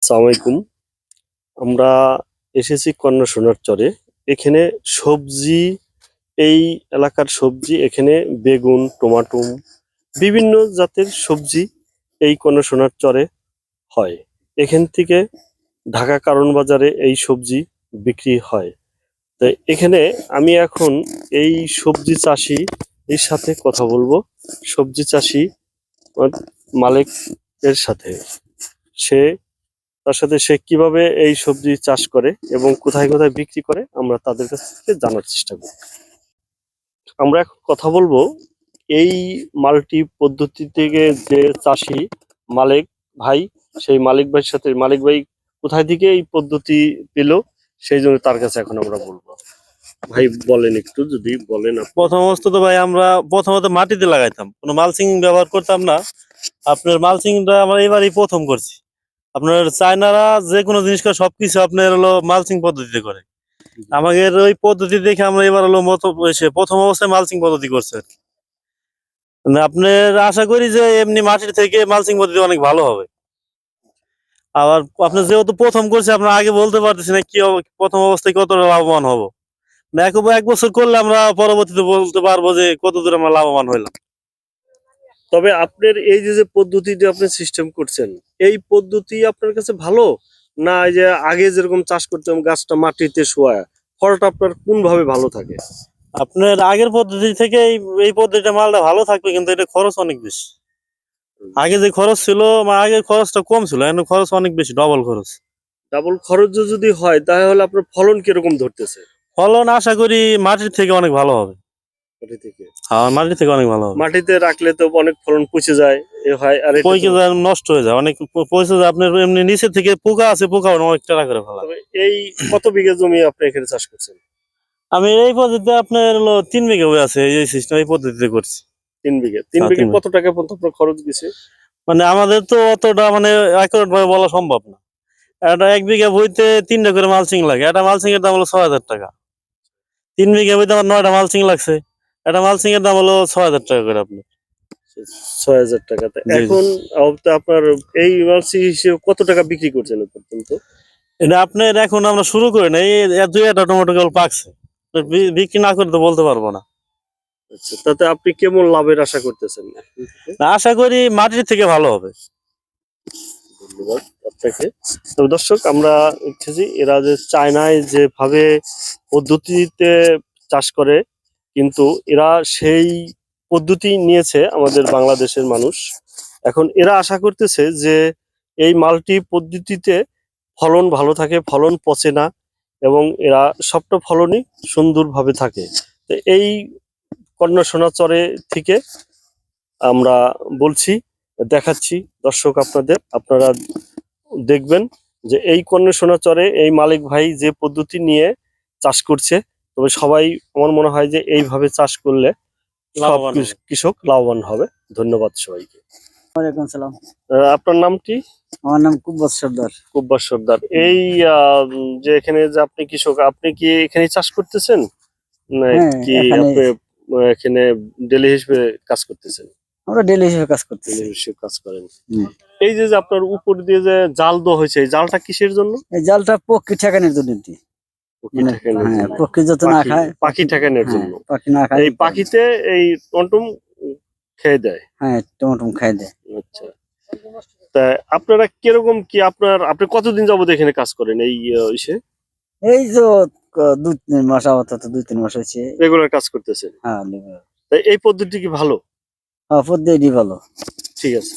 আসসালামু আলাইকুম। আমরা এসেছি কন্যা সোনার চরে। এখানে সবজি, এই এলাকার সবজি, এখানে বেগুন, টমাটো, বিভিন্ন জাতের সবজি এই কন্যা সোনার চরে হয়। এখান থেকে ঢাকা কারণ বাজারে এই সবজি বিক্রি হয়। তো এখানে আমি এখন এই সবজি চাষি এর সাথে কথা বলবো। সবজি চাষি মালিক এর সাথে, সে তার সাথে সে কিভাবে এই সবজি চাষ করে এবং কোথায় কোথায় বিক্রি করে আমরা তাদের কাছ থেকে জানার চেষ্টা করি। আমরা এখন কথা বলবো এই মাল্টি পদ্ধতি থেকে যে চাষি মালিক ভাই, সেই মালিক ভাইয়ের সাথে। মালিক ভাই কোথায় থেকে এই পদ্ধতি পেল, সেই জন্য তার কাছে এখন আমরা বলবো। ভাই বলেন, একটু যদি বলেন। প্রথম অবস্থা তো ভাই আমরা প্রথমত মাটিতে লাগাইতাম, কোনো মালচিং ব্যবহার করতাম না। আপনার মালচিংটা আমরা এবারই প্রথম করছি। আপনার চায়নারা যে কোনো জিনিস করে সবকিছু আপনার হলো মালচিং পদ্ধতিতে করে। আমাদের ওই পদ্ধতি দেখে আমরা এবার হলো প্রথম অবস্থায় মালচিং পদ্ধতি করছে। মানে আপনার আশা করি যে এমনি মাটির থেকে মালচিং পদ্ধতি অনেক ভালো হবে। আবার আপনার যেহেতু প্রথম করছে, আপনার আগে বলতে পারতেছি না কি প্রথম অবস্থায় কতটা লাভবান হবো। না এক বছর করলে আমরা পরবর্তীতে বলতে পারবো যে কত দূর আমরা লাভবান হইলাম। তবে আপনার এই যে যে পদ্ধতিটা আপনি সিস্টেম করছেন, এই পদ্ধতি আপনার কাছে ভালো, না এই যে আগে যেরকম চাষ করতাম গাছটা মাটিতে শোয়া, ফলটা আপনার কোন ভাবে ভালো থাকে? আপনার আগের পদ্ধতি থেকে এই পদ্ধতিটা মালটা ভালো থাকবে, কিন্তু এটা খরচ অনেক বেশি। আগে যে খরচ ছিল, আগের খরচটা কম ছিল, এখন খরচ অনেক বেশি, ডবল খরচ। ডাবল খরচ যদি হয় তাহলে আপনার ফলন কিরকম ধরতেছে? ফলন আশা করি মাটির থেকে অনেক ভালো হবে। মাটি থেকে? হ্যাঁ, মাটির থেকে অনেক ভালো হবে। মাটিতে রাখলে তো অনেক ফলন পচে যায়, এ হয়, আর পচে যায়, নষ্ট হয়ে যায়, অনেক পচে যায়। আপনার এমনি নিচে থেকে পোকা আছে, পোকা অনেক টাকা করে ফেলা। এই কত বিঘা জমি আপনি এখানে চাষ করছেন? আমি এই পদ্ধতিতে আপনার হলো 3 বিঘা হয়ে আছে, এই সিস্টেম এই পদ্ধতিতে করছি। 3 বিঘা? 3 বিঘা কত টাকা পর্যন্ত আপনার খরচ গেছে? মানে আমাদের তো অতটা মানে অ্যাকুরেট ভাবে বলা সম্ভব না। একটা 1 বিঘা বইতে 3টা করে মালচিং লাগে। একটা মালচিং এর দাম হলো 6,000 টাকা। 3 বিঘা বইতে আমার 9টা মালচিং লাগছে। একটা মালচিং এর দাম হলো 6,000 টাকা করে। আপনি 6,000 টাকা? এখন আপনার এই মালসি হিসেবে কত টাকা বিক্রি করছেন এ পর্যন্ত? এটা আপনার এখন আমরা শুরু করি না, এই 2-1টা টমেটো কেবল পাকছে। বিক্রি না করে তো বলতে পারবো না। আচ্ছা, তাতে আপনি কেমন লাভের আশা করতেছেন? আশা করি মাটির থেকে ভালো হবে। ধন্যবাদ আপনাকে। তো দর্শক, আমরা দেখতেছি এরা যে চায়নায় যেভাবে পদ্ধতিতে চাষ করে, কিন্তু এরা সেই পদ্ধতি নিয়েছে আমাদের বাংলাদেশের মানুষ। এখন এরা আশা করতেছে যে এই মাল্টি পদ্ধতিতে ফলন ভালো থাকে, ফলন পচে না, এবং এরা সবটা ফলনই সুন্দরভাবে থাকে। তো এই কন্যা সোনা চরে থেকে আমরা বলছি, দেখাচ্ছি দর্শক আপনাদের, আপনারা দেখবেন যে এই কন্যা সোনা চরে এই মালিক ভাই যে পদ্ধতি নিয়ে চাষ করছে, তবে সবাই আমার মনে হয় যে এইভাবে চাষ করলে সব কৃষক লাভবান হবে। ধন্যবাদ সবাইকে। ওয়ালাইকুম সালাম। আপনার নামটি? আমার নাম কুব্বাস সর্দার। কুব্বাস সর্দার। এই যে এখানে যে আপনি কৃষক, আপনি কি এখানে চাষ করতেছেন নাকি আপনি এখানে ডেলি হিসেবে কাজ করতেছেন? আমরা ডেলি হিসেবে কাজ করতেছি। ডেলি হিসেবে কাজ করেন। এই যে আপনার উপর দিয়ে যে জাল দেওয়া হয়েছে, এই জালটা কিসের জন্য? এই জালটা পক্ষী ঠেকানোর জন্য। পক্ষী যত না খায়, পাখি ঠেকানোর জন্য। পাখি না খায়, এই পাখিতে এই টমটম খেয়ে দেয়? হ্যাঁ, টমটম খাই দেয়। আচ্ছা, তা আপনারা কিরকম কি, আপনি কতদিন যাবত এখানে কাজ করেন এই ইসে? এই তো 2-3 মাস, আপাতত 2-3 মাস হয়েছে রেগুলার কাজ করতেছেন? হ্যাঁ, তাই এই পদ্ধতি কি ভালো? পদ্ধতি ভালো। ঠিক আছে।